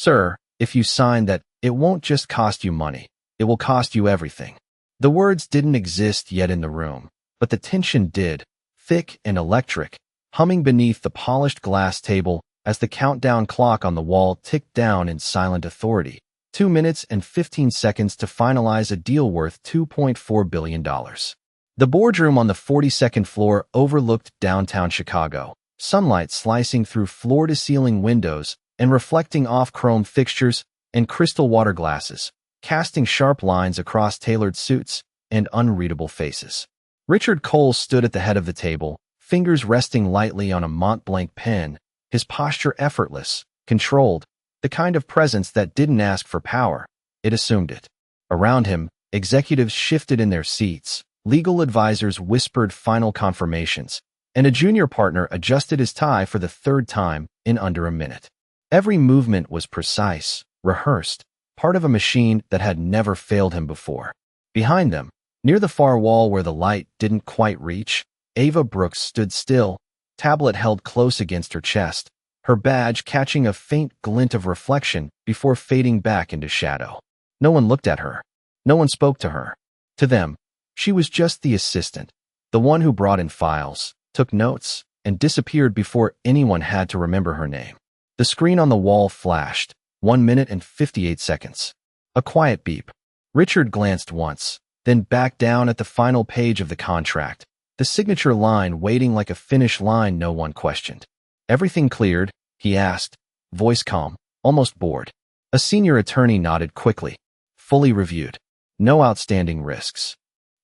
Sir, if you sign that, it won't just cost you money. It will cost you everything. The words didn't exist yet in the room, but the tension did, thick and electric, humming beneath the polished glass table as the countdown clock on the wall ticked down in silent authority. 2 minutes and 15 seconds to finalize a deal worth $2.4 billion. The boardroom on the 42nd floor overlooked downtown Chicago, sunlight slicing through floor-to-ceiling windows and reflecting off chrome fixtures and crystal water glasses, casting sharp lines across tailored suits and unreadable faces. Richard Cole stood at the head of the table, fingers resting lightly on a Mont-Blanc pen, his posture effortless, controlled, the kind of presence that didn't ask for power, it assumed it. Around him, executives shifted in their seats, legal advisors whispered final confirmations, and a junior partner adjusted his tie for the third time in under a minute. Every movement was precise, rehearsed, part of a machine that had never failed him before. Behind them, near the far wall where the light didn't quite reach, Ava Brooks stood still, tablet held close against her chest, her badge catching a faint glint of reflection before fading back into shadow. No one looked at her. No one spoke to her. To them, she was just the assistant, the one who brought in files, took notes, and disappeared before anyone had to remember her name. The screen on the wall flashed, 1 minute and 58 seconds. A quiet beep. Richard glanced once, then back down at the final page of the contract, the signature line waiting like a finish line no one questioned. Everything cleared, he asked, voice calm, almost bored. A senior attorney nodded quickly. Fully reviewed. No outstanding risks.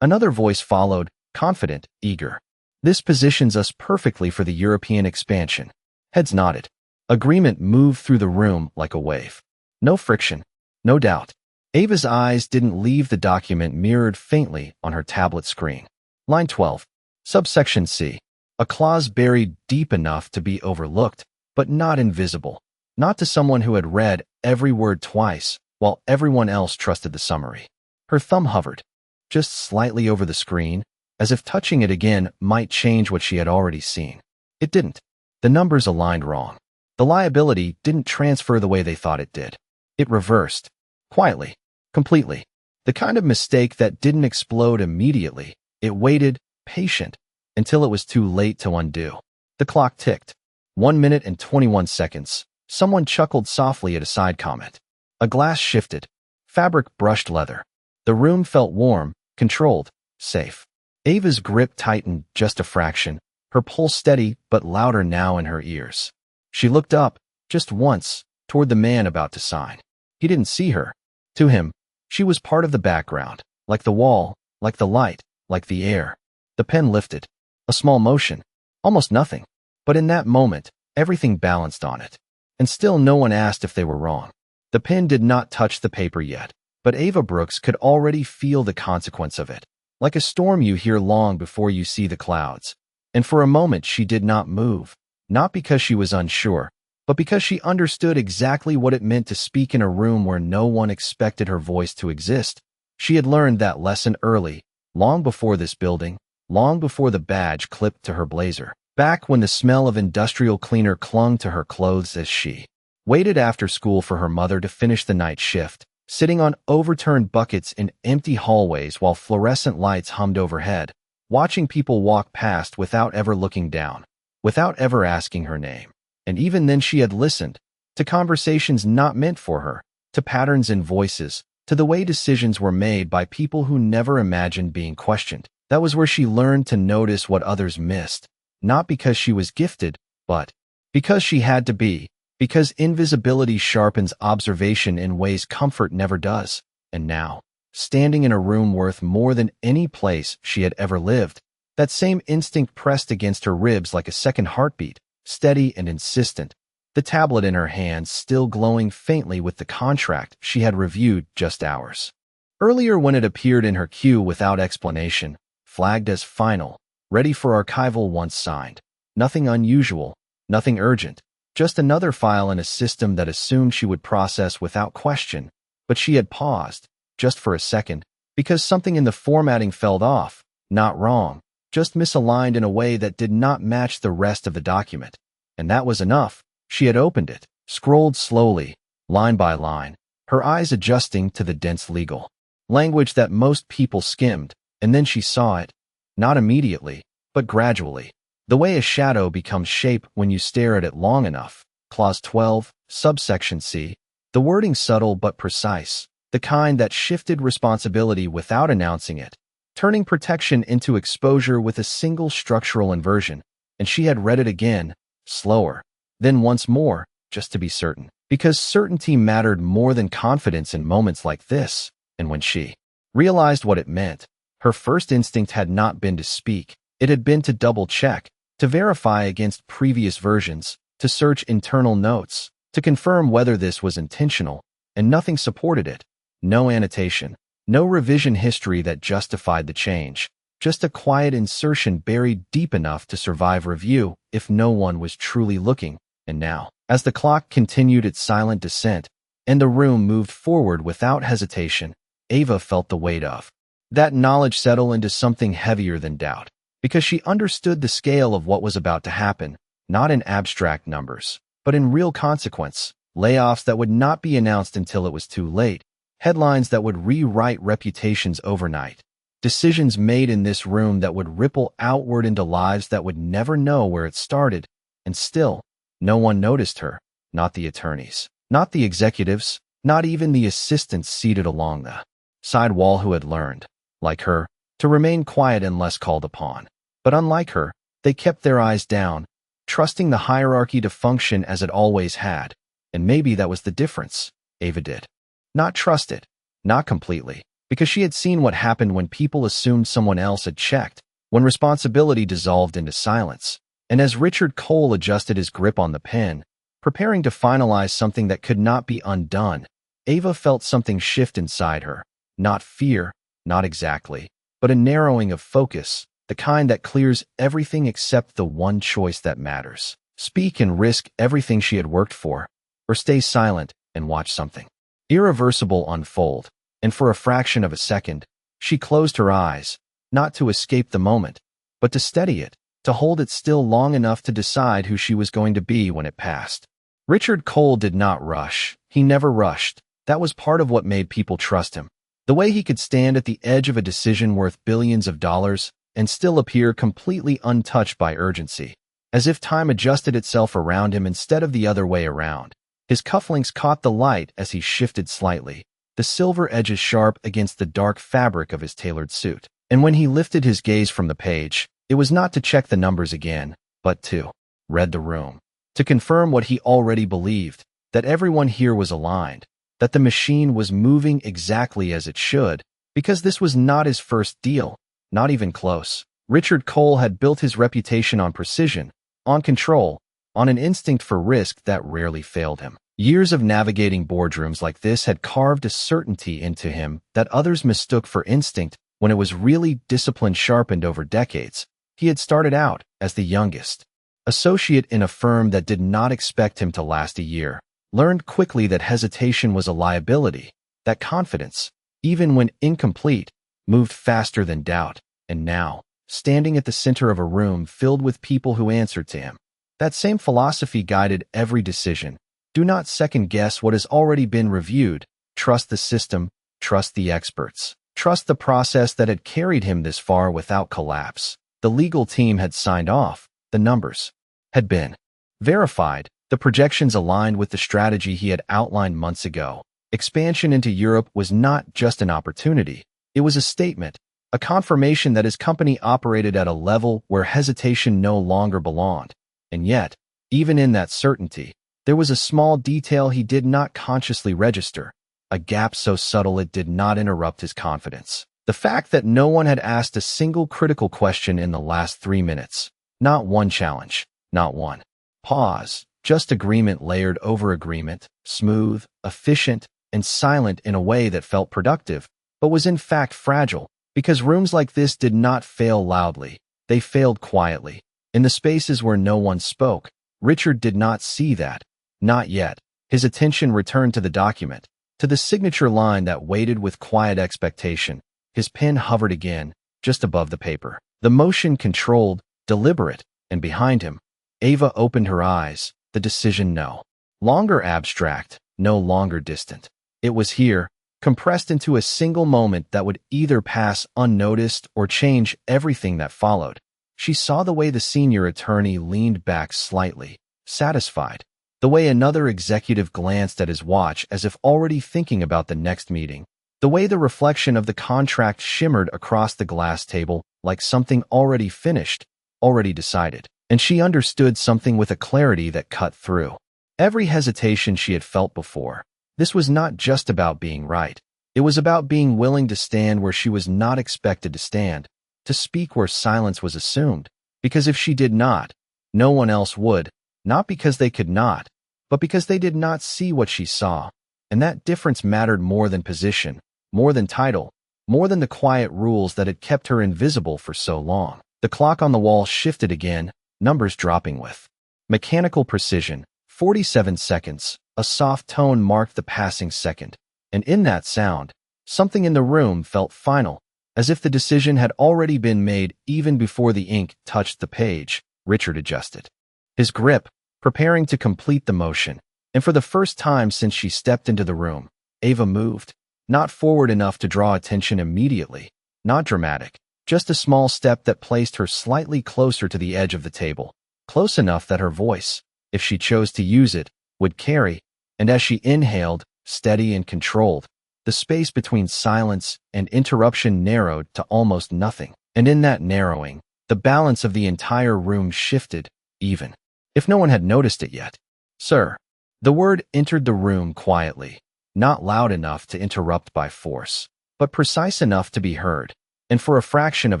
Another voice followed, confident, eager. This positions us perfectly for the European expansion. Heads nodded. Agreement moved through the room like a wave. No friction, no doubt. Ava's eyes didn't leave the document mirrored faintly on her tablet screen. Line 12. Subsection C. A clause buried deep enough to be overlooked, but not invisible. Not to someone who had read every word twice, while everyone else trusted the summary. Her thumb hovered, just slightly over the screen, as if touching it again might change what she had already seen. It didn't. The numbers aligned wrong. The liability didn't transfer the way they thought it did. It reversed. Quietly. Completely. The kind of mistake that didn't explode immediately. It waited, patient, until it was too late to undo. The clock ticked. 1 minute and 21 seconds. Someone chuckled softly at a side comment. A glass shifted. Fabric brushed leather. The room felt warm, controlled, safe. Ava's grip tightened just a fraction, her pulse steady but louder now in her ears. She looked up, just once, toward the man about to sign. He didn't see her. To him, she was part of the background, like the wall, like the light, like the air. The pen lifted. A small motion. Almost nothing. But in that moment, everything balanced on it. And still no one asked if they were wrong. The pen did not touch the paper yet, but Ava Brooks could already feel the consequence of it. Like a storm you hear long before you see the clouds. And for a moment she did not move, not because she was unsure, but because she understood exactly what it meant to speak in a room where no one expected her voice to exist. She had learned that lesson early, long before this building, long before the badge clipped to her blazer, back when the smell of industrial cleaner clung to her clothes as she waited after school for her mother to finish the night shift, sitting on overturned buckets in empty hallways while fluorescent lights hummed overhead, watching people walk past without ever looking down, without ever asking her name. And even then she had listened, to conversations not meant for her, to patterns in voices, to the way decisions were made by people who never imagined being questioned. That was where she learned to notice what others missed, not because she was gifted, but because she had to be, because invisibility sharpens observation in ways comfort never does. And now, standing in a room worth more than any place she had ever lived, that same instinct pressed against her ribs like a second heartbeat, steady and insistent, the tablet in her hands still glowing faintly with the contract she had reviewed just hours earlier when it appeared in her queue without explanation, flagged as final, ready for archival once signed. Nothing unusual, nothing urgent, just another file in a system that assumed she would process without question, but she had paused, just for a second, because something in the formatting felt off, not wrong, just misaligned in a way that did not match the rest of the document. And that was enough. She had opened it, scrolled slowly, line by line, her eyes adjusting to the dense legal language that most people skimmed, and then she saw it, not immediately, but gradually. The way a shadow becomes shape when you stare at it long enough. Clause 12, subsection C. The wording subtle but precise, the kind that shifted responsibility without announcing it, turning protection into exposure with a single structural inversion, and she had read it again, slower, then once more, just to be certain, because certainty mattered more than confidence in moments like this. And when she realized what it meant, her first instinct had not been to speak, it had been to double-check, to verify against previous versions, to search internal notes, to confirm whether this was intentional, and nothing supported it. No annotation, no revision history that justified the change, just a quiet insertion buried deep enough to survive review if no one was truly looking. And now, as the clock continued its silent descent, and the room moved forward without hesitation, Ava felt the weight of that knowledge settle into something heavier than doubt, because she understood the scale of what was about to happen, not in abstract numbers, but in real consequence, layoffs that would not be announced until it was too late, headlines that would rewrite reputations overnight, decisions made in this room that would ripple outward into lives that would never know where it started. And still, no one noticed her, not the attorneys, not the executives, not even the assistants seated along the side wall who had learned, like her, to remain quiet unless called upon. But unlike her, they kept their eyes down, trusting the hierarchy to function as it always had. And maybe that was the difference. Ava did not trust it, not completely, because she had seen what happened when people assumed someone else had checked, when responsibility dissolved into silence. And as Richard Cole adjusted his grip on the pen, preparing to finalize something that could not be undone, Ava felt something shift inside her. Not fear, not exactly, but a narrowing of focus, the kind that clears everything except the one choice that matters. Speak and risk everything she had worked for, or stay silent and watch something irreversible unfold. And for a fraction of a second, she closed her eyes, not to escape the moment, but to steady it, to hold it still long enough to decide who she was going to be when it passed. Richard Cole did not rush. He never rushed. That was part of what made people trust him. The way he could stand at the edge of a decision worth billions of dollars and still appear completely untouched by urgency, as if time adjusted itself around him instead of the other way around. His cufflinks caught the light as he shifted slightly, the silver edges sharp against the dark fabric of his tailored suit. And when he lifted his gaze from the page, it was not to check the numbers again, but to read the room, to confirm what he already believed, that everyone here was aligned, that the machine was moving exactly as it should, because this was not his first deal, not even close. Richard Cole had built his reputation on precision, on control, on an instinct for risk that rarely failed him. Years of navigating boardrooms like this had carved a certainty into him that others mistook for instinct when it was really discipline sharpened over decades. He had started out as the youngest associate in a firm that did not expect him to last a year, learned quickly that hesitation was a liability, that confidence, even when incomplete, moved faster than doubt. And now, standing at the center of a room filled with people who answered to him, that same philosophy guided every decision. Do not second-guess what has already been reviewed. Trust the system, trust the experts, trust the process that had carried him this far without collapse. The legal team had signed off, the numbers had been verified, the projections aligned with the strategy he had outlined months ago. Expansion into Europe was not just an opportunity, it was a statement, a confirmation that his company operated at a level where hesitation no longer belonged. And yet, even in that certainty, there was a small detail he did not consciously register, a gap so subtle it did not interrupt his confidence. The fact that no one had asked a single critical question in the last 3 minutes. Not one challenge, not one pause, just agreement layered over agreement, smooth, efficient, and silent in a way that felt productive, but was in fact fragile, because rooms like this did not fail loudly, they failed quietly. In the spaces where no one spoke, Richard did not see that. Not yet. His attention returned to the document, to the signature line that waited with quiet expectation. His pen hovered again, just above the paper. The motion controlled, deliberate, and behind him, Ava opened her eyes, the decision no longer abstract, no longer distant. It was here, compressed into a single moment that would either pass unnoticed or change everything that followed. She saw the way the senior attorney leaned back slightly, satisfied, the way another executive glanced at his watch as if already thinking about the next meeting, the way the reflection of the contract shimmered across the glass table like something already finished, already decided. And she understood something with a clarity that cut through every hesitation she had felt before. This was not just about being right. It was about being willing to stand where she was not expected to stand, to speak where silence was assumed, because if she did not, no one else would, not because they could not, but because they did not see what she saw. And that difference mattered more than position, more than title, more than the quiet rules that had kept her invisible for so long. The clock on the wall shifted again, numbers dropping with mechanical precision. 47 seconds, a soft tone marked the passing second, and in that sound, something in the room felt final, as if the decision had already been made even before the ink touched the page. Richard adjusted his grip, preparing to complete the motion, and for the first time since she stepped into the room, Ava moved, not forward enough to draw attention immediately, not dramatic, just a small step that placed her slightly closer to the edge of the table, close enough that her voice, if she chose to use it, would carry, and as she inhaled, steady and controlled, the space between silence and interruption narrowed to almost nothing. And in that narrowing, the balance of the entire room shifted, even if no one had noticed it yet. Sir. The word entered the room quietly, not loud enough to interrupt by force, but precise enough to be heard. And for a fraction of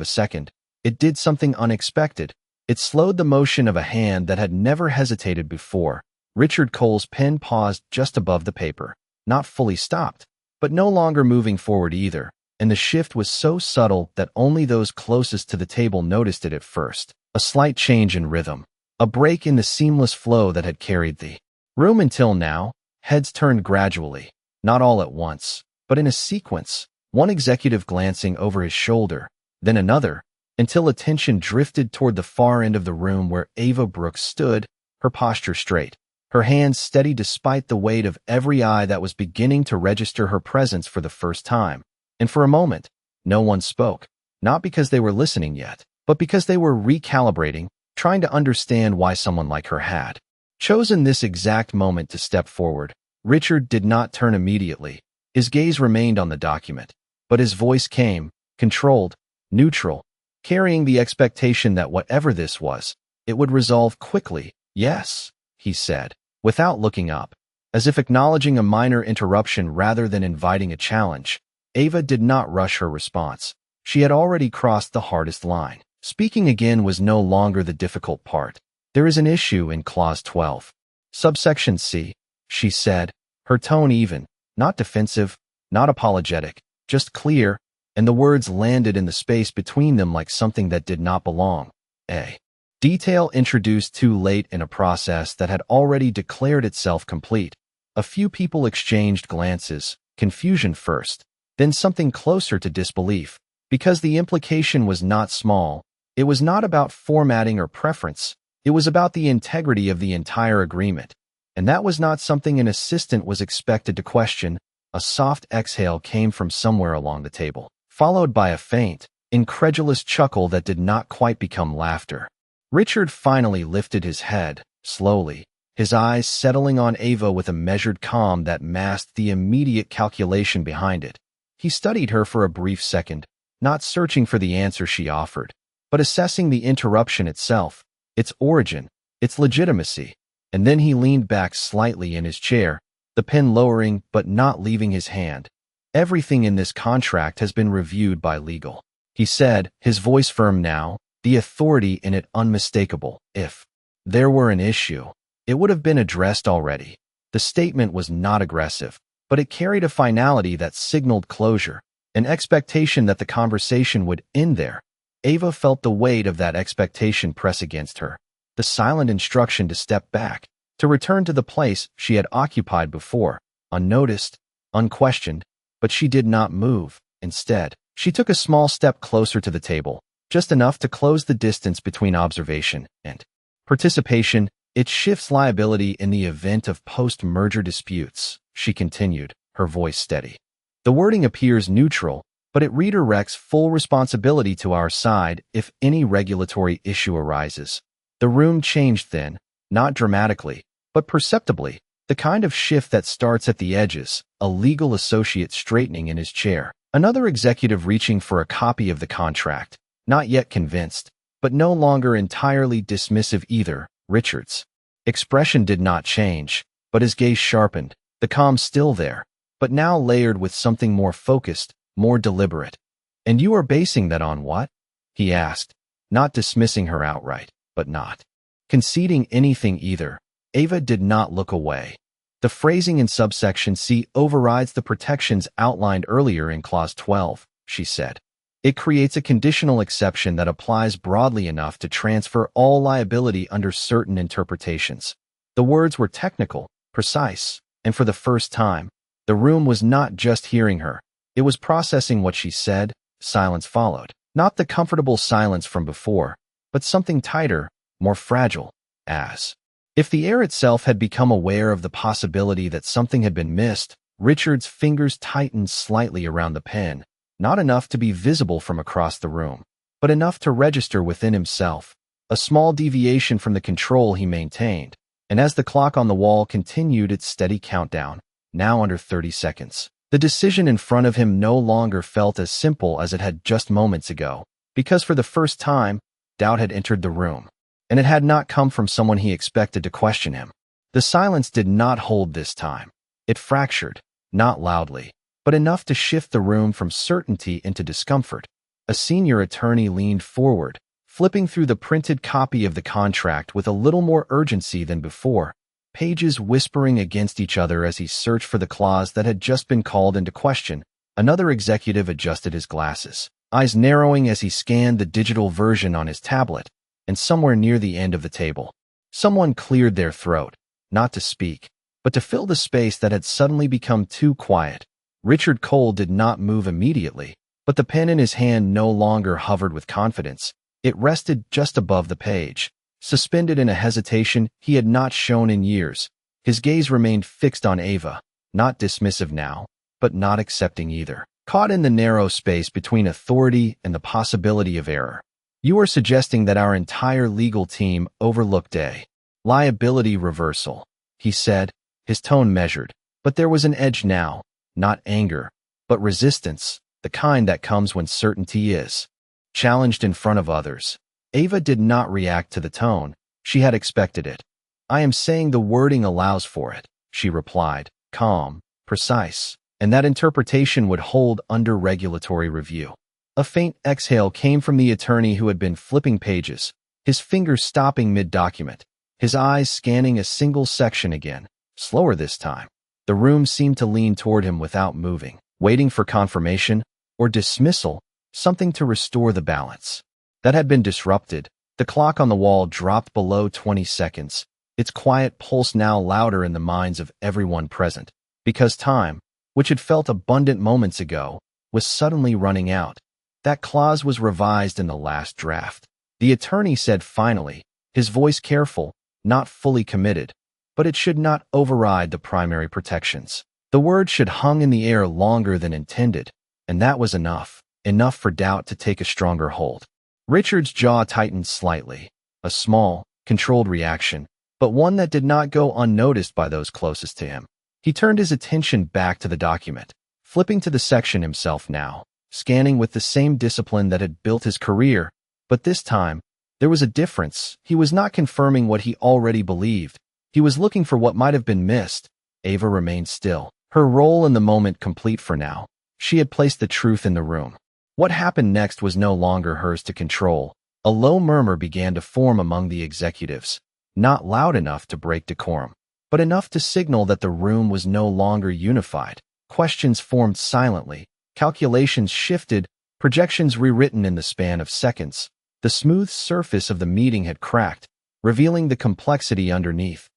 a second, it did something unexpected. It slowed the motion of a hand that had never hesitated before. Richard Cole's pen paused just above the paper, not fully stopped, but no longer moving forward either, and the shift was so subtle that only those closest to the table noticed it at first. A slight change in rhythm, a break in the seamless flow that had carried the room until now. Heads turned gradually, not all at once, but in a sequence, one executive glancing over his shoulder, then another, until attention drifted toward the far end of the room where Ava Brooks stood, her posture straight, her hands steady despite the weight of every eye that was beginning to register her presence for the first time. And for a moment, no one spoke, not because they were listening yet, but because they were recalibrating, trying to understand why someone like her had chosen this exact moment to step forward. Richard did not turn immediately. His gaze remained on the document, but his voice came, controlled, neutral, carrying the expectation that whatever this was, it would resolve quickly. Yes, he said, without looking up, as if acknowledging a minor interruption rather than inviting a challenge. Ava did not rush her response. She had already crossed the hardest line. Speaking again was no longer the difficult part. There is an issue in Clause 12. Subsection C, she said, her tone even, not defensive, not apologetic, just clear, and the words landed in the space between them like something that did not belong. A detail introduced too late in a process that had already declared itself complete. A few people exchanged glances, confusion first, then something closer to disbelief, because the implication was not small. It was not about formatting or preference. It was about the integrity of the entire agreement. And that was not something an assistant was expected to question. A soft exhale came from somewhere along the table, followed by a faint, incredulous chuckle that did not quite become laughter. Richard finally lifted his head, slowly, his eyes settling on Ava with a measured calm that masked the immediate calculation behind it. He studied her for a brief second, not searching for the answer she offered, but assessing the interruption itself, its origin, its legitimacy. And then he leaned back slightly in his chair, the pen lowering but not leaving his hand. Everything in this contract has been reviewed by legal, he said, his voice firm now, the authority in it unmistakable. If there were an issue, it would have been addressed already. The statement was not aggressive, but it carried a finality that signaled closure, an expectation that the conversation would end there. Ava felt the weight of that expectation press against her, the silent instruction to step back, to return to the place she had occupied before, unnoticed, unquestioned, but she did not move. Instead, she took a small step closer to the table, just enough to close the distance between observation and participation. It shifts liability in the event of post-merger disputes, she continued, her voice steady. The wording appears neutral, but it redirects full responsibility to our side if any regulatory issue arises. The room changed then, not dramatically, but perceptibly, the kind of shift that starts at the edges, a legal associate straightening in his chair, another executive reaching for a copy of the contract, not yet convinced, but no longer entirely dismissive either. Richard's expression did not change, but his gaze sharpened, the calm still there, but now layered with something more focused, more deliberate. "And you are basing that on what?" he asked, not dismissing her outright, but not conceding anything either. Ava did not look away. "The phrasing in subsection C overrides the protections outlined earlier in Clause 12, she said. "It creates a conditional exception that applies broadly enough to transfer all liability under certain interpretations." The words were technical, precise, and for the first time, the room was not just hearing her. It was processing what she said. Silence followed. Not the comfortable silence from before, but something tighter, more fragile, as if the air itself had become aware of the possibility that something had been missed. Richard's fingers tightened slightly around the pen, not enough to be visible from across the room, but enough to register within himself, a small deviation from the control he maintained. And as the clock on the wall continued its steady countdown, now under 30 seconds, the decision in front of him no longer felt as simple as it had just moments ago, because for the first time, doubt had entered the room, and it had not come from someone he expected to question him. The silence did not hold this time. It fractured, not loudly, but enough to shift the room from certainty into discomfort. A senior attorney leaned forward, flipping through the printed copy of the contract with a little more urgency than before, pages whispering against each other as he searched for the clause that had just been called into question. Another executive adjusted his glasses, eyes narrowing as he scanned the digital version on his tablet, and somewhere near the end of the table, someone cleared their throat, not to speak, but to fill the space that had suddenly become too quiet. Richard Cole did not move immediately, but the pen in his hand no longer hovered with confidence. It rested just above the page, suspended in a hesitation he had not shown in years. His gaze remained fixed on Ava, not dismissive now, but not accepting either, caught in the narrow space between authority and the possibility of error. "You are suggesting that our entire legal team overlooked a liability reversal," he said, his tone measured, but there was an edge now, not anger, but resistance, the kind that comes when certainty is challenged in front of others. Ava did not react to the tone. She had expected it. "I am saying the wording allows for it," she replied, calm, precise, and that interpretation would hold under regulatory review. A faint exhale came from the attorney who had been flipping pages, his fingers stopping mid-document, his eyes scanning a single section again, slower this time. The room seemed to lean toward him without moving, waiting for confirmation or dismissal, something to restore the balance that had been disrupted. The clock on the wall dropped below 20 seconds, its quiet pulse now louder in the minds of everyone present, because time, which had felt abundant moments ago, was suddenly running out. That clause was revised in the last draft, the attorney said finally, his voice careful, not fully committed, but it should not override the primary protections. The word should hung in the air longer than intended, and that was enough for doubt to take a stronger hold. Richard's jaw tightened slightly, a small, controlled reaction, but one that did not go unnoticed by those closest to him. He turned his attention back to the document, flipping to the section himself now, scanning with the same discipline that had built his career, but this time, there was a difference. He was not confirming what he already believed. He was looking for what might have been missed. Ava remained still, her role in the moment complete for now. She had placed the truth in the room. What happened next was no longer hers to control. A low murmur began to form among the executives, not loud enough to break decorum, but enough to signal that the room was no longer unified. Questions formed silently, calculations shifted, projections rewritten in the span of seconds. The smooth surface of the meeting had cracked, revealing the complexity underneath.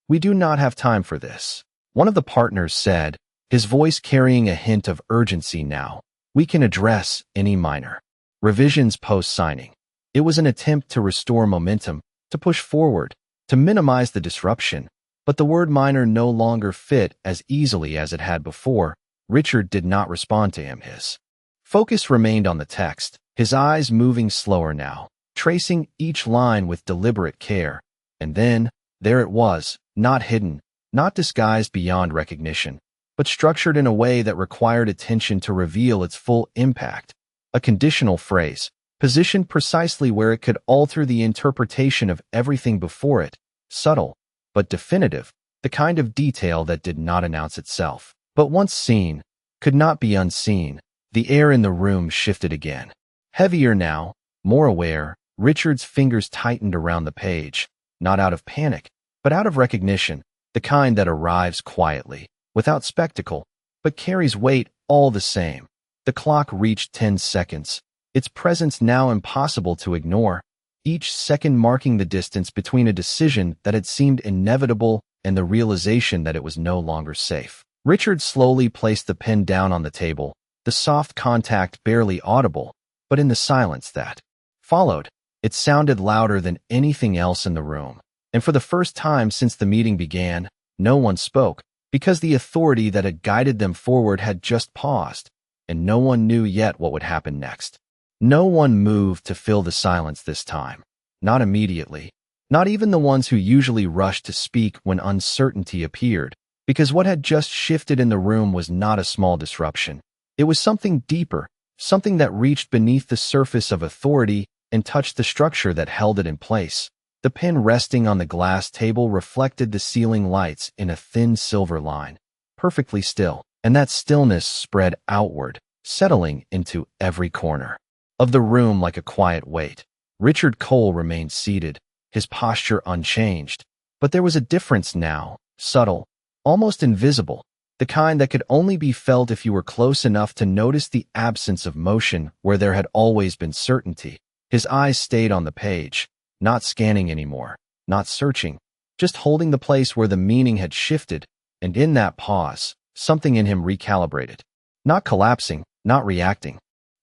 "We do not have time for this," one of the partners said, his voice carrying a hint of urgency now. "We can address any minor revisions post-signing." It was an attempt to restore momentum, to push forward, to minimize the disruption. But the word minor no longer fit as easily as it had before. Richard did not respond to him. His focus remained on the text, his eyes moving slower now, tracing each line with deliberate care. And then, there it was, not hidden, not disguised beyond recognition, but structured in a way that required attention to reveal its full impact. A conditional phrase, positioned precisely where it could alter the interpretation of everything before it, subtle, but definitive, the kind of detail that did not announce itself, but once seen, could not be unseen. The air in the room shifted again. Heavier now, more aware, Richard's fingers tightened around the page, not out of panic, but out of recognition, the kind that arrives quietly, without spectacle, but carries weight all the same. The clock reached 10 seconds, its presence now impossible to ignore, each second marking the distance between a decision that had seemed inevitable and the realization that it was no longer safe. Richard slowly placed the pen down on the table, the soft contact barely audible, but in the silence that followed, it sounded louder than anything else in the room. And for the first time since the meeting began, no one spoke, because the authority that had guided them forward had just paused, and no one knew yet what would happen next. No one moved to fill the silence this time. Not immediately. Not even the ones who usually rushed to speak when uncertainty appeared, because what had just shifted in the room was not a small disruption. It was something deeper, something that reached beneath the surface of authority and touched the structure that held it in place. The pen resting on the glass table reflected the ceiling lights in a thin silver line, perfectly still, and that stillness spread outward, settling into every corner of the room like a quiet weight. Richard Cole remained seated, his posture unchanged, but there was a difference now, subtle, almost invisible, the kind that could only be felt if you were close enough to notice the absence of motion where there had always been certainty. His eyes stayed on the page, not scanning anymore, not searching, just holding the place where the meaning had shifted, and in that pause, something in him recalibrated. Not collapsing, not reacting,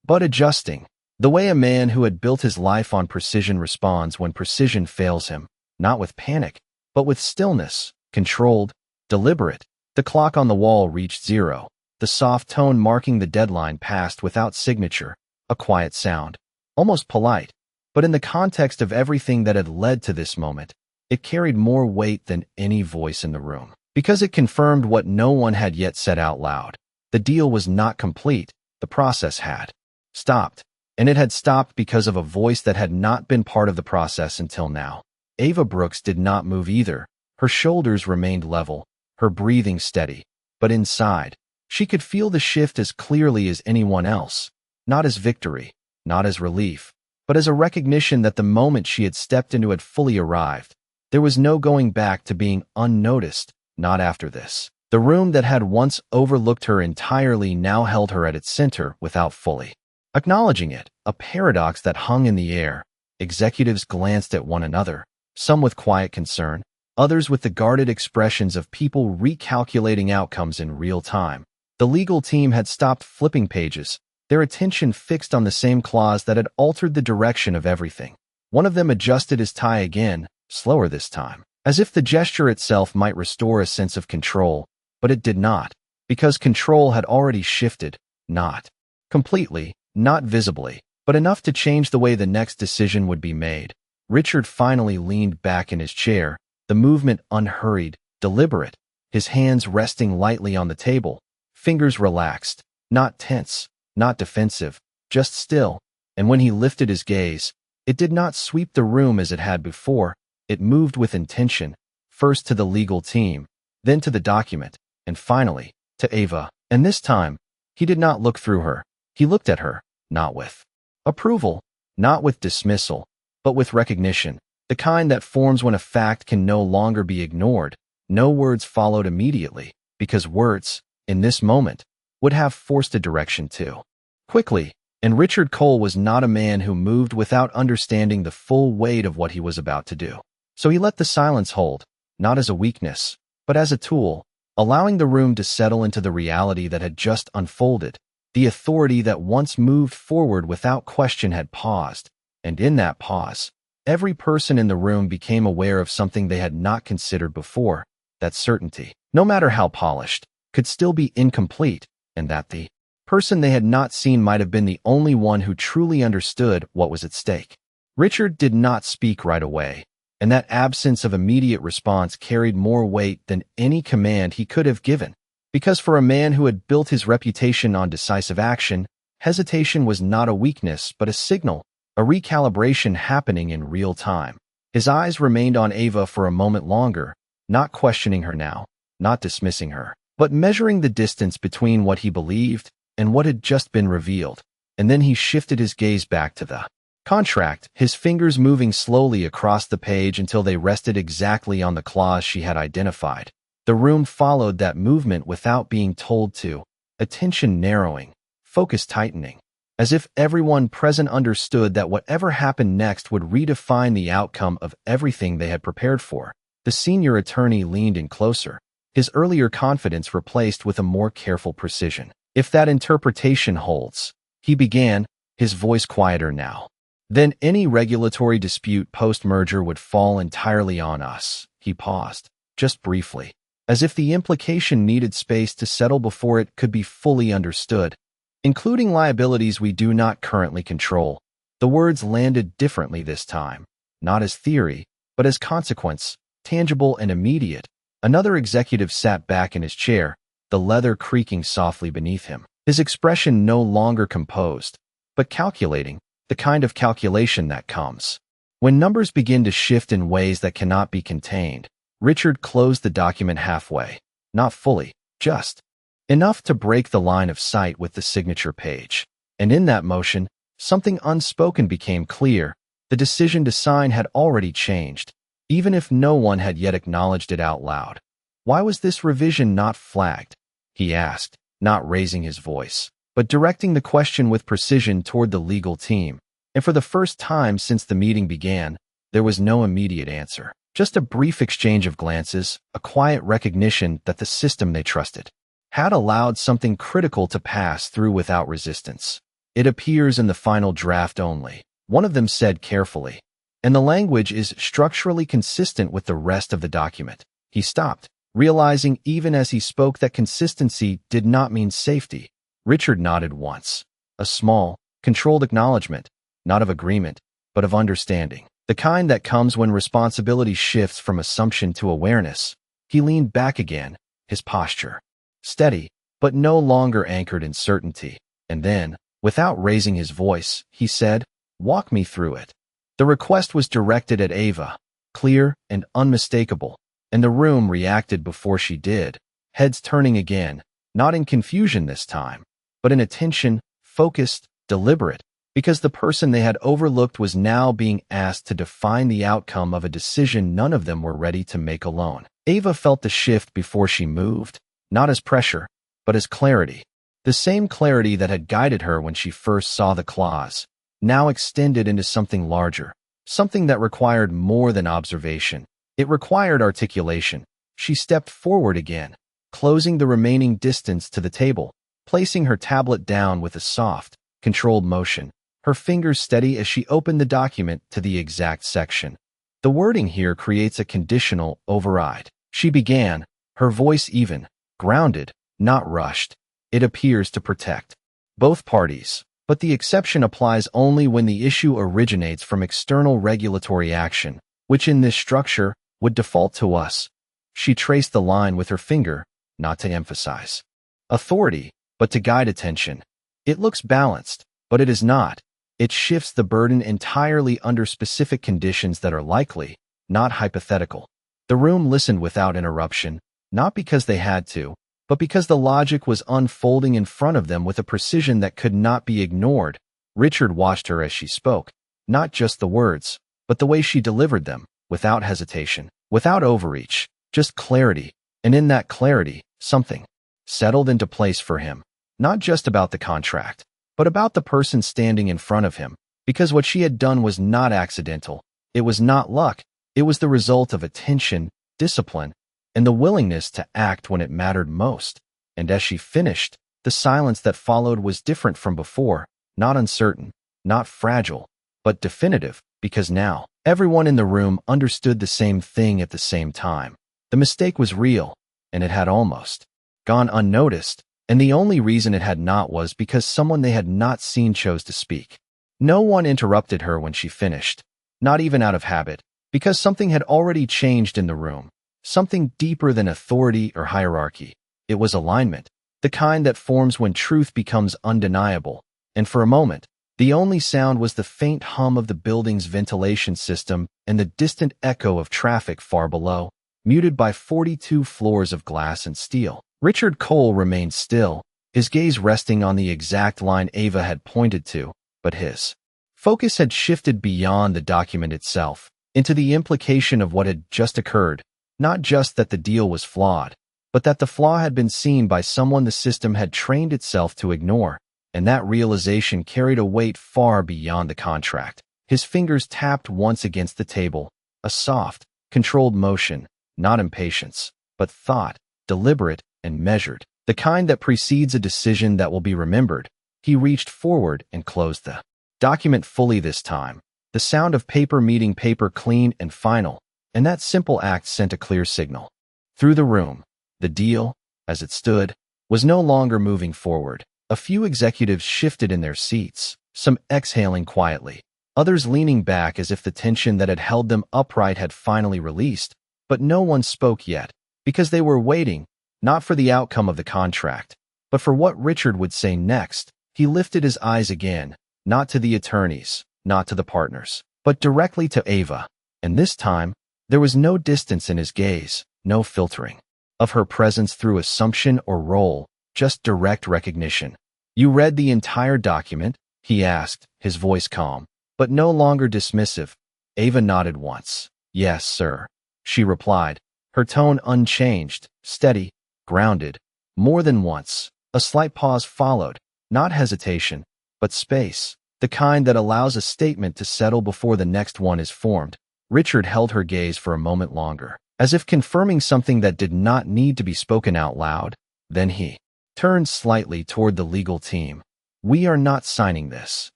but adjusting. The way a man who had built his life on precision responds when precision fails him, not with panic, but with stillness, controlled, deliberate. The clock on the wall reached 0, the soft tone marking the deadline passed without signature, a quiet sound, almost polite, but in the context of everything that had led to this moment, it carried more weight than any voice in the room, because it confirmed what no one had yet said out loud. The deal was not complete, the process had stopped, and it had stopped because of a voice that had not been part of the process until now. Ava Brooks did not move either. Her shoulders remained level, her breathing steady, but inside, she could feel the shift as clearly as anyone else, not as victory, not as relief, but as a recognition that the moment she had stepped into had fully arrived. There was no going back to being unnoticed, not after this. The room that had once overlooked her entirely now held her at its center without fully acknowledging it, a paradox that hung in the air. Executives glanced at one another, some with quiet concern, others with the guarded expressions of people recalculating outcomes in real time. The legal team had stopped flipping pages, their attention fixed on the same clause that had altered the direction of everything. One of them adjusted his tie again, slower this time, as if the gesture itself might restore a sense of control, but it did not, because control had already shifted, not completely, not visibly, but enough to change the way the next decision would be made. Richard finally leaned back in his chair, the movement unhurried, deliberate, his hands resting lightly on the table, fingers relaxed, not tense, not defensive, just still, and when he lifted his gaze, it did not sweep the room as it had before. It moved with intention, first to the legal team, then to the document, and finally, to Ava. And this time, he did not look through her. He looked at her, not with approval, not with dismissal, but with recognition, the kind that forms when a fact can no longer be ignored. No words followed immediately, because words, in this moment, would have forced a direction too quickly, and Richard Cole was not a man who moved without understanding the full weight of what he was about to do. So he let the silence hold, not as a weakness, but as a tool, allowing the room to settle into the reality that had just unfolded. The authority that once moved forward without question had paused, and in that pause, every person in the room became aware of something they had not considered before, that certainty, no matter how polished, could still be incomplete, and that the person they had not seen might have been the only one who truly understood what was at stake. Richard did not speak right away, and that absence of immediate response carried more weight than any command he could have given, because for a man who had built his reputation on decisive action, hesitation was not a weakness but a signal, a recalibration happening in real time. His eyes remained on Ava for a moment longer, not questioning her now, not dismissing her, but measuring the distance between what he believed and what had just been revealed. And then he shifted his gaze back to the contract, his fingers moving slowly across the page until they rested exactly on the clause she had identified. The room followed that movement without being told to, attention narrowing, focus tightening, as if everyone present understood that whatever happened next would redefine the outcome of everything they had prepared for. The senior attorney leaned in closer, his earlier confidence replaced with a more careful precision. If that interpretation holds, he began, his voice quieter now, then any regulatory dispute post-merger would fall entirely on us. He paused, just briefly, as if the implication needed space to settle before it could be fully understood, including liabilities we do not currently control. The words landed differently this time, not as theory, but as consequence, tangible and immediate. Another executive sat back in his chair, the leather creaking softly beneath him, his expression no longer composed, but calculating, the kind of calculation that comes when numbers begin to shift in ways that cannot be contained. Richard closed the document halfway, not fully, just enough to break the line of sight with the signature page. And in that motion, something unspoken became clear. The decision to sign had already changed, even if no one had yet acknowledged it out loud. Why was this revision not flagged? He asked, not raising his voice, but directing the question with precision toward the legal team. And for the first time since the meeting began, there was no immediate answer. Just a brief exchange of glances, a quiet recognition that the system they trusted had allowed something critical to pass through without resistance. It appears in the final draft only, one of them said carefully, and the language is structurally consistent with the rest of the document. He stopped, realizing even as he spoke that consistency did not mean safety. Richard nodded once, a small, controlled acknowledgement, not of agreement, but of understanding, the kind that comes when responsibility shifts from assumption to awareness. He leaned back again, his posture steady, but no longer anchored in certainty. And then, without raising his voice, he said, "Walk me through it." The request was directed at Ava, clear and unmistakable, and the room reacted before she did, heads turning again, not in confusion this time, but in attention, focused, deliberate, because the person they had overlooked was now being asked to define the outcome of a decision none of them were ready to make alone. Ava felt the shift before she moved, not as pressure, but as clarity. The same clarity that had guided her when she first saw the clause, now extended into something larger, something that required more than observation. It required articulation. She stepped forward again, closing the remaining distance to the table, placing her tablet down with a soft, controlled motion, her fingers steady as she opened the document to the exact section. The wording here creates a conditional override. She began, her voice even, grounded, not rushed. It appears to protect both parties, but the exception applies only when the issue originates from external regulatory action, which in this structure would default to us. She traced the line with her finger, not to emphasize authority, but to guide attention. It looks balanced, but it is not. It shifts the burden entirely under specific conditions that are likely, not hypothetical. The room listened without interruption, not because they had to, but because the logic was unfolding in front of them with a precision that could not be ignored. Richard watched her as she spoke, not just the words, but the way she delivered them, without hesitation, without overreach, just clarity. And in that clarity, something settled into place for him, not just about the contract, but about the person standing in front of him, because what she had done was not accidental. It was not luck. It was the result of attention, discipline, and the willingness to act when it mattered most. And as she finished, the silence that followed was different from before, not uncertain, not fragile, but definitive, because now, everyone in the room understood the same thing at the same time. The mistake was real, and it had almost gone unnoticed, and the only reason it had not was because someone they had not seen chose to speak. No one interrupted her when she finished, not even out of habit, because something had already changed in the room, something deeper than authority or hierarchy. It was alignment, the kind that forms when truth becomes undeniable, and for a moment, the only sound was the faint hum of the building's ventilation system and the distant echo of traffic far below, muted by 42 floors of glass and steel. Richard Cole remained still, his gaze resting on the exact line Ava had pointed to, but his focus had shifted beyond the document itself, into the implication of what had just occurred, not just that the deal was flawed, but that the flaw had been seen by someone the system had trained itself to ignore, and that realization carried a weight far beyond the contract. His fingers tapped once against the table, a soft, controlled motion, not impatience, but thought, deliberate and measured, the kind that precedes a decision that will be remembered. He reached forward and closed the document fully this time, the sound of paper meeting paper clean and final, and that simple act sent a clear signal. Through the room, the deal, as it stood, was no longer moving forward. A few executives shifted in their seats, some exhaling quietly, others leaning back as if the tension that had held them upright had finally released, but no one spoke yet, because they were waiting, not for the outcome of the contract, but for what Richard would say next. He lifted his eyes again, not to the attorneys, not to the partners, but directly to Ava, and this time, there was no distance in his gaze, no filtering of her presence through assumption or role, just direct recognition. "You read the entire document?" he asked, his voice calm, but no longer dismissive. Ava nodded once. "Yes, sir," she replied, her tone unchanged, steady, grounded. More than once, a slight pause followed, not hesitation, but space, the kind that allows a statement to settle before the next one is formed. Richard held her gaze for a moment longer, as if confirming something that did not need to be spoken out loud. Then he turned slightly toward the legal team. "We are not signing this,"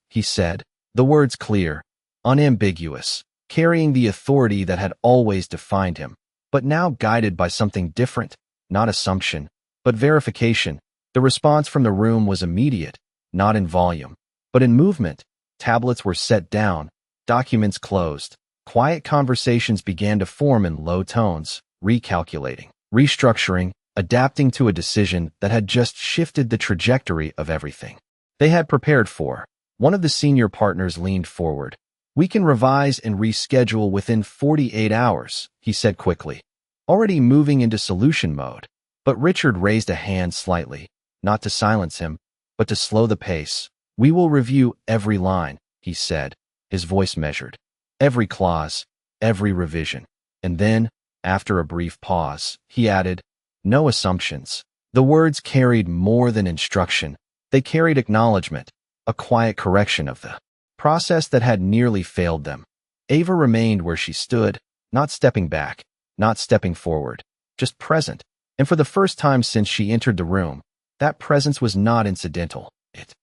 he said, the words clear, unambiguous, carrying the authority that had always defined him, but now guided by something different, not assumption, but verification. The response from the room was immediate, not in volume, but in movement. Tablets were set down, documents closed. Quiet conversations began to form in low tones, recalculating, restructuring, adapting to a decision that had just shifted the trajectory of everything they had prepared for. One of the senior partners leaned forward. "We can revise and reschedule within 48 hours, he said quickly, already moving into solution mode. But Richard raised a hand slightly, not to silence him, but to slow the pace. "We will review every line," he said, his voice measured. "Every clause, every revision." And then, after a brief pause, he added, "No assumptions." The words carried more than instruction. They carried acknowledgement, a quiet correction of the process that had nearly failed them. Ava remained where she stood, not stepping back, not stepping forward, just present. And for the first time since she entered the room, that presence was not incidental. It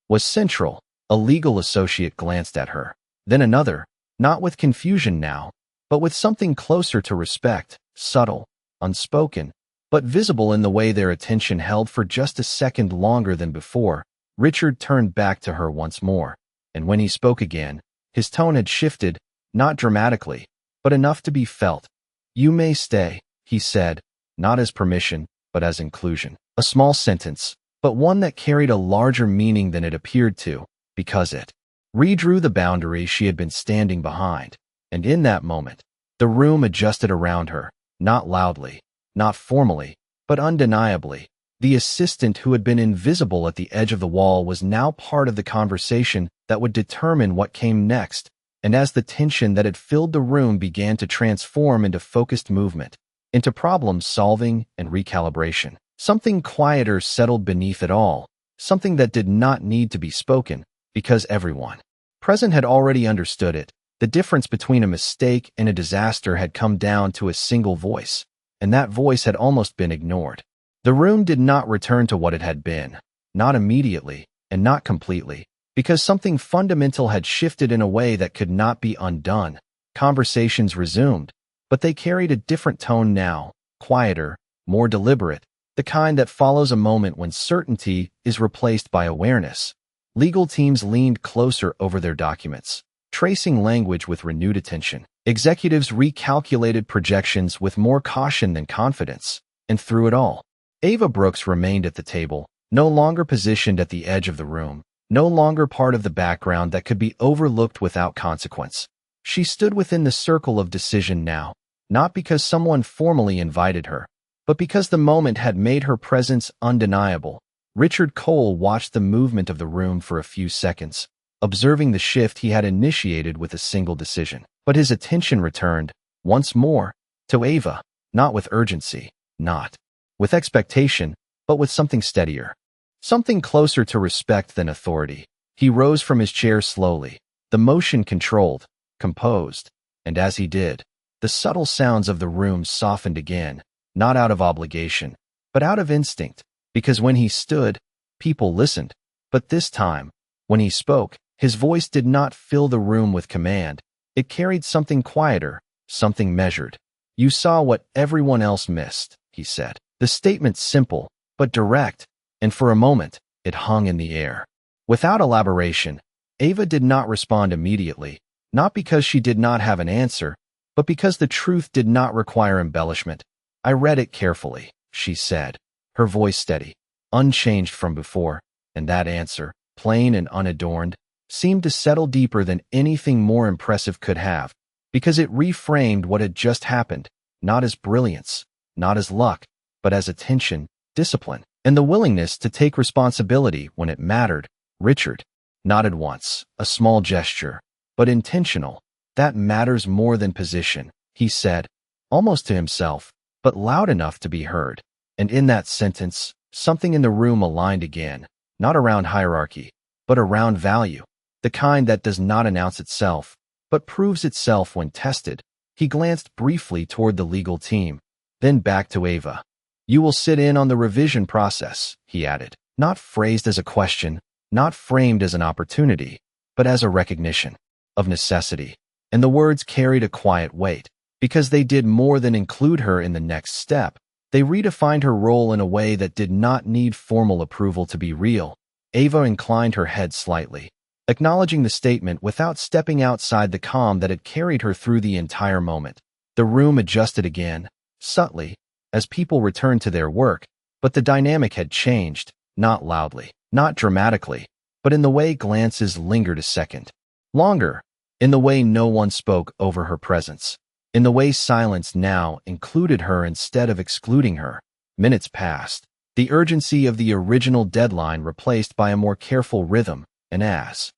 was central. A legal associate glanced at her, then another, not with confusion now, but with something closer to respect, subtle, unspoken, but visible in the way their attention held for just a second longer than before. Richard turned back to her once more, and when he spoke again, his tone had shifted, not dramatically, but enough to be felt. "You may stay," he said, not as permission, but as inclusion. A small sentence, but one that carried a larger meaning than it appeared to, because it redrew the boundary she had been standing behind. And in that moment, the room adjusted around her, not loudly, not formally, but undeniably. The assistant who had been invisible at the edge of the wall was now part of the conversation that would determine what came next, and as the tension that had filled the room began to transform into focused movement, into problem-solving and recalibration, something quieter settled beneath it all, something that did not need to be spoken, because everyone present had already understood it. The difference between a mistake and a disaster had come down to a single voice, and that voice had almost been ignored. The room did not return to what it had been, not immediately, and not completely, because something fundamental had shifted in a way that could not be undone. Conversations resumed, but they carried a different tone now, quieter, more deliberate, the kind that follows a moment when certainty is replaced by awareness. Legal teams leaned closer over their documents, tracing language with renewed attention. Executives recalculated projections with more caution than confidence. And through it all, Ava Brooks remained at the table, no longer positioned at the edge of the room, no longer part of the background that could be overlooked without consequence. She stood within the circle of decision now, not because someone formally invited her, but because the moment had made her presence undeniable. Richard Cole watched the movement of the room for a few seconds, observing the shift he had initiated with a single decision. But his attention returned, once more, to Ava, not with urgency, not with expectation, but with something steadier, something closer to respect than authority. He rose from his chair slowly, the motion controlled, composed, and as he did, the subtle sounds of the room softened again, not out of obligation, but out of instinct, because when he stood, people listened. But this time, when he spoke, his voice did not fill the room with command. It carried something quieter, something measured. "You saw what everyone else missed," he said. The statement simple, but direct, and for a moment, it hung in the air. Without elaboration, Ava did not respond immediately, not because she did not have an answer, but because the truth did not require embellishment. "I read it carefully," she said, her voice steady, unchanged from before, and that answer, plain and unadorned, seemed to settle deeper than anything more impressive could have, because it reframed what had just happened, not as brilliance, not as luck, but as attention, discipline, and the willingness to take responsibility when it mattered. Richard nodded once, a small gesture, but intentional. "That matters more than position," he said, almost to himself, but loud enough to be heard. And in that sentence, something in the room aligned again, not around hierarchy, but around value, the kind that does not announce itself, but proves itself when tested. He glanced briefly toward the legal team, then back to Ava. "You will sit in on the revision process," he added, not phrased as a question, not framed as an opportunity, but as a recognition of necessity. And the words carried a quiet weight, because they did more than include her in the next step. They redefined her role in a way that did not need formal approval to be real. Ava inclined her head slightly, acknowledging the statement without stepping outside the calm that had carried her through the entire moment. The room adjusted again, subtly, as people returned to their work, but the dynamic had changed, not loudly, not dramatically, but in the way glances lingered a second longer, in the way no one spoke over her presence, in the way silence now included her instead of excluding her. Minutes passed, the urgency of the original deadline replaced by a more careful rhythm, and as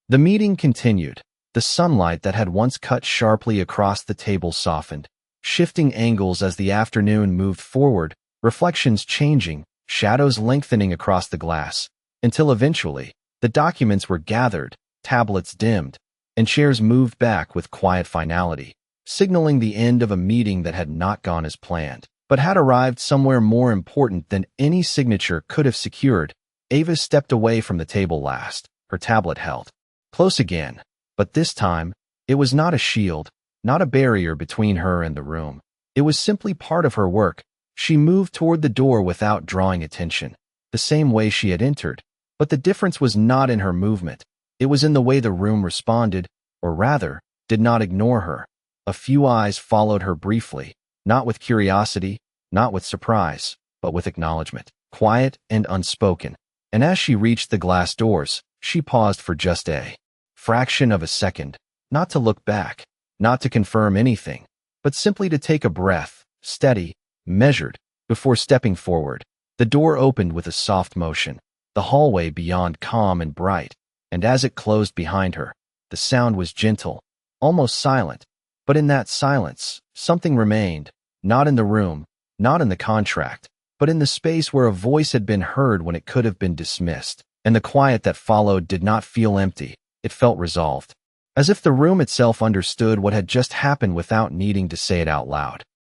the meeting continued, the sunlight that had once cut sharply across the table softened, shifting angles as the afternoon moved forward, reflections changing, shadows lengthening across the glass, until eventually, the documents were gathered, tablets dimmed, and chairs moved back with quiet finality, signaling the end of a meeting that had not gone as planned, but had arrived somewhere more important than any signature could have secured. Ava stepped away from the table last, her tablet held close again, but this time, it was not a shield, not a barrier between her and the room. It was simply part of her work. She moved toward the door without drawing attention, the same way she had entered, but the difference was not in her movement. It was in the way the room responded, or rather, did not ignore her. A few eyes followed her briefly, not with curiosity, not with surprise, but with acknowledgement, quiet and unspoken. And as she reached the glass doors, she paused for just a fraction of a second, not to look back, not to confirm anything, but simply to take a breath, steady, measured, before stepping forward. The door opened with a soft motion, the hallway beyond calm and bright, and as it closed behind her, the sound was gentle, almost silent, but in that silence, something remained, not in the room, not in the contract, but in the space where a voice had been heard when it could have been dismissed, and the quiet that followed did not feel empty, it felt resolved, as if the room itself understood what had just happened without needing to say it out loud.